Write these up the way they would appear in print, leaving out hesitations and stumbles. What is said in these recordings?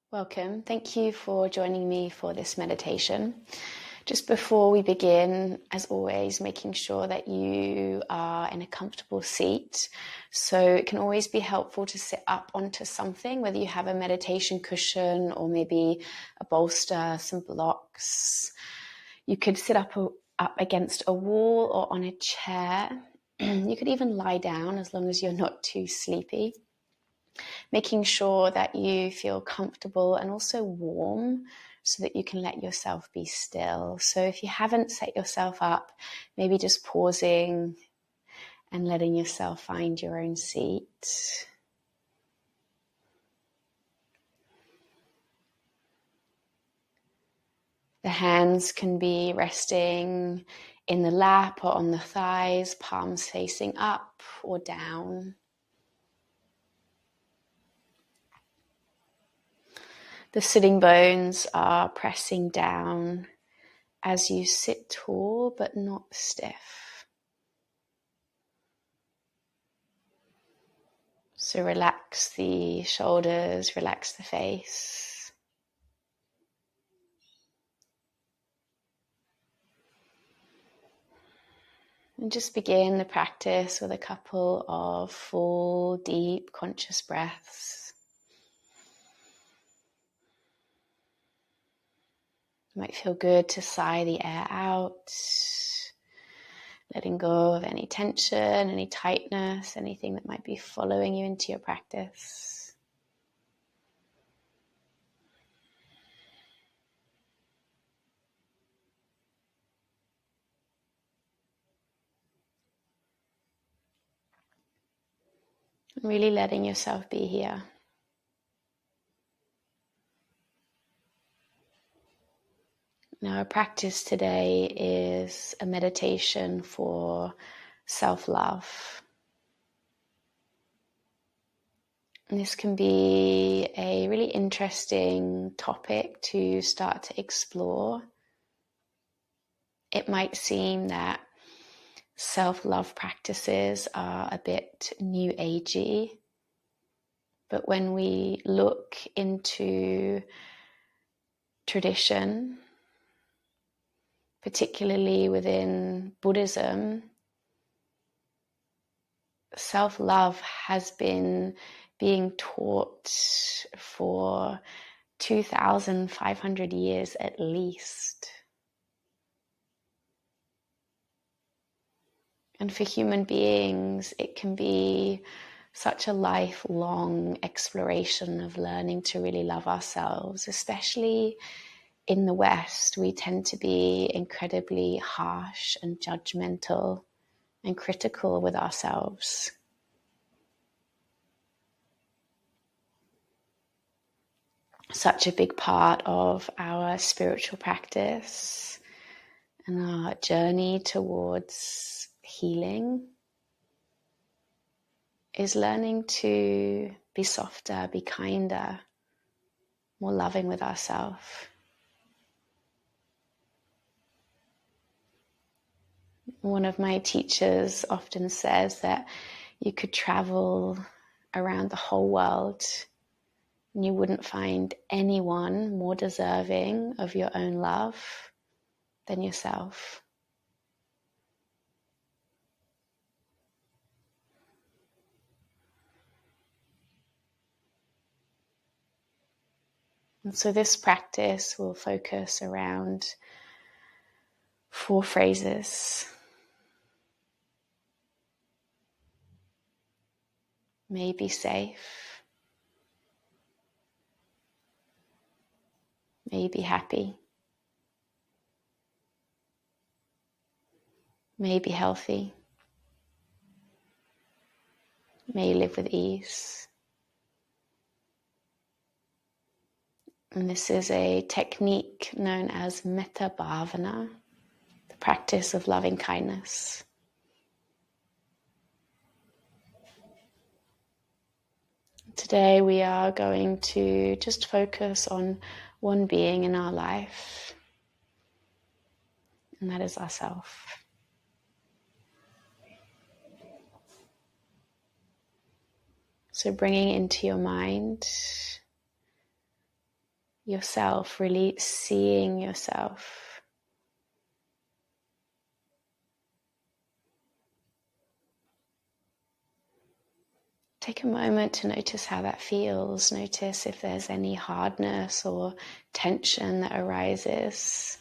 Welcome. Thank you for joining me for this meditation. Just before we begin, as always, making sure that you are in a comfortable seat. So it can always be helpful to sit up onto something, whether you have a meditation cushion or maybe a bolster, some blocks. You could sit up against a wall or on a chair. You could even lie down as long as you're not too sleepy. Making sure that you feel comfortable and also warm so that you can let yourself be still. So if you haven't set yourself up, maybe just pausing and letting yourself find your own seat. The hands can be resting in the lap or on the thighs, palms facing up or down. The sitting bones are pressing down as you sit tall but not stiff. So relax the shoulders, relax the face. And just begin the practice with a couple of full, deep, conscious breaths. It might feel good to sigh the air out, letting go of any tension, any tightness, anything that might be following you into your practice. And really letting yourself be here. Now, our practice today is a meditation for self-love. And this can be a really interesting topic to start to explore. It might seem that self-love practices are a bit new agey, but when we look into tradition, particularly within Buddhism, self-love has been being taught for 2,500 years at least. And for human beings, it can be such a lifelong exploration of learning to really love ourselves, especially in the West. We tend to be incredibly harsh and judgmental and critical with ourselves. Such a big part of our spiritual practice and our journey towards healing is learning to be softer, be kinder, more loving with ourselves. One of my teachers often says that you could travel around the whole world and you wouldn't find anyone more deserving of your own love than yourself. And so this practice will focus around 4 phrases. May be safe. May you be happy. May you be healthy. May you live with ease. And this is a technique known as metta bhavana, the practice of loving kindness. Today we are going to just focus on one being in our life, and that is ourselves. So bringing into your mind yourself, really seeing yourself. Take a moment to notice how that feels. Notice if there's any hardness or tension that arises.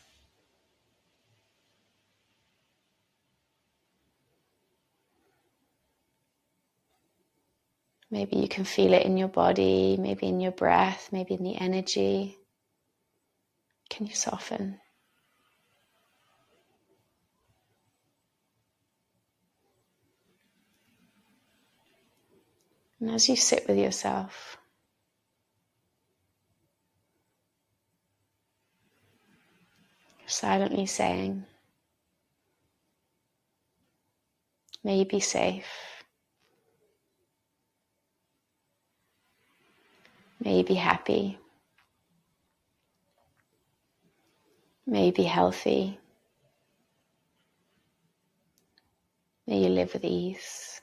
Maybe you can feel it in your body, maybe in your breath, maybe in the energy. Can you soften? And as you sit with yourself, you're silently saying, may you be safe. May you be happy. May you be healthy. May you live with ease.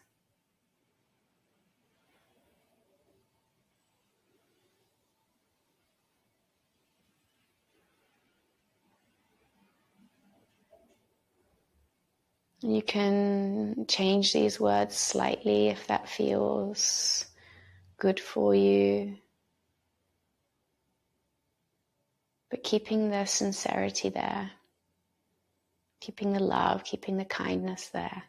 And you can change these words slightly if that feels good for you. But keeping the sincerity there, keeping the love, keeping the kindness there.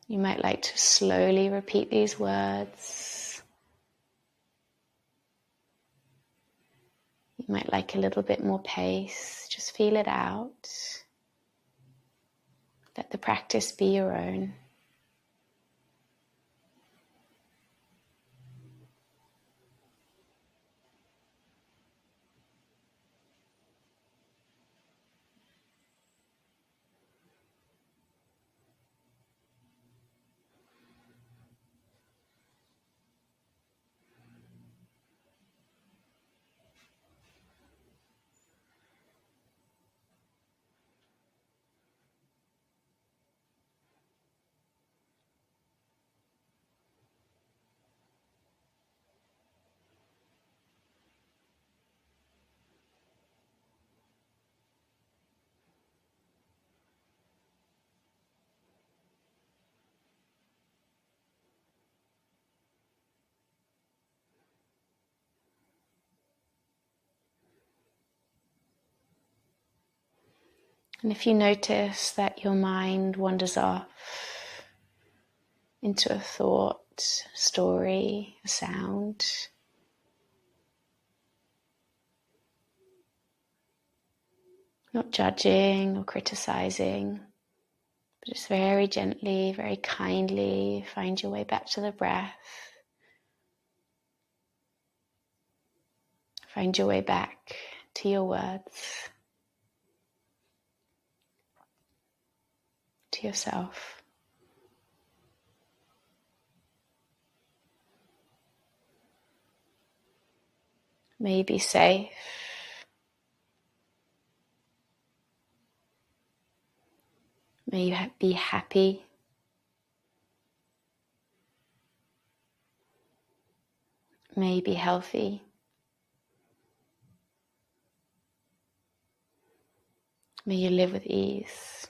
You might like to slowly repeat these words. You might like a little bit more pace. Just feel it out. Let the practice be your own. And if you notice that your mind wanders off into a thought, a story, a sound, not judging or criticizing, but just very gently, very kindly find your way back to the breath. Find your way back to your words, to yourself. May you be safe. May you be happy. May you be healthy. May you live with ease.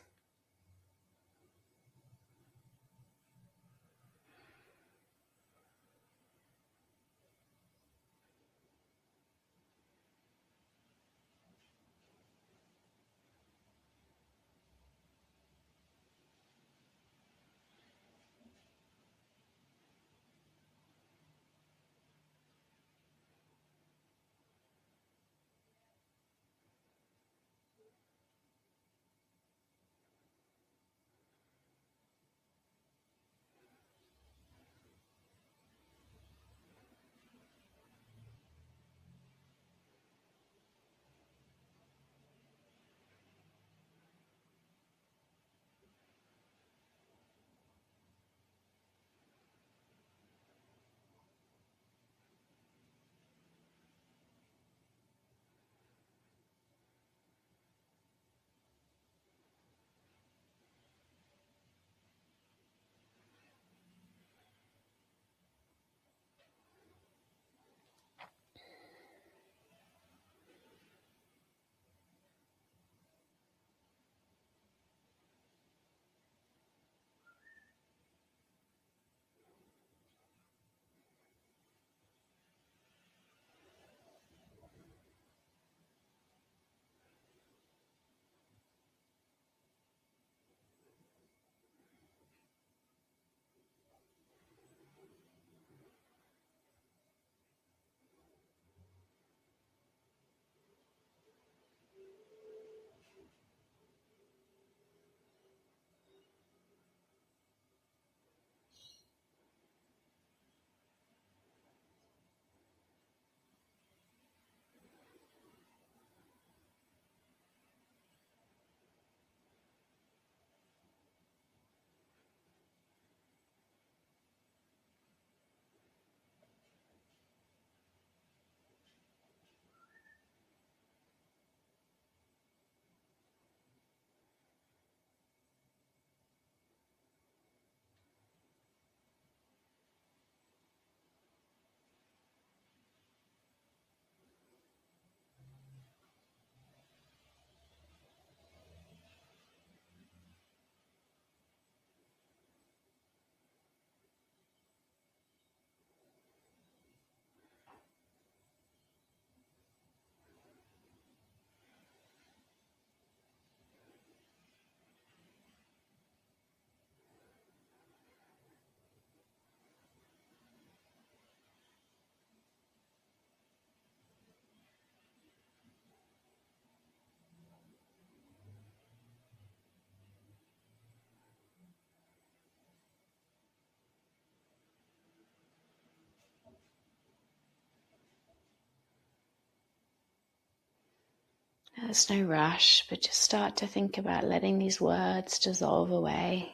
There's no rush, but just start to think about letting these words dissolve away.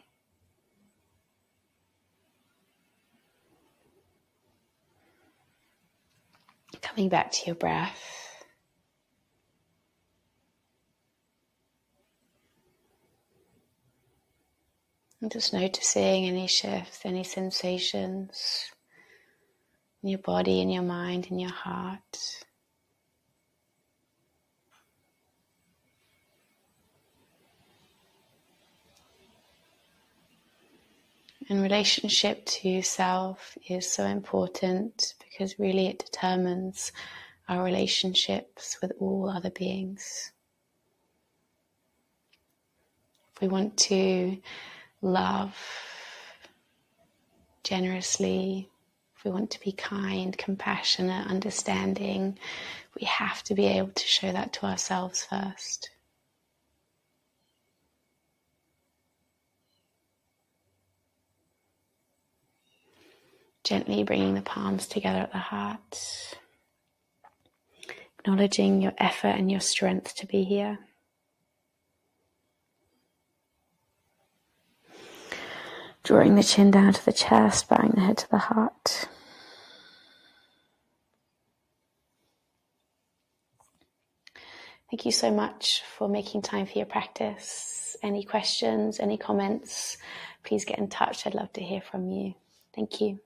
Coming back to your breath. And just noticing any shifts, any sensations in your body, in your mind, in your heart. And relationship to self is so important because really it determines our relationships with all other beings. If we want to love generously, if we want to be kind, compassionate, understanding, we have to be able to show that to ourselves first. Gently bringing the palms together at the heart, acknowledging your effort and your strength to be here. Drawing the chin down to the chest, bowing the head to the heart. Thank you so much for making time for your practice. Any questions, any comments, please get in touch. I'd love to hear from you. Thank you.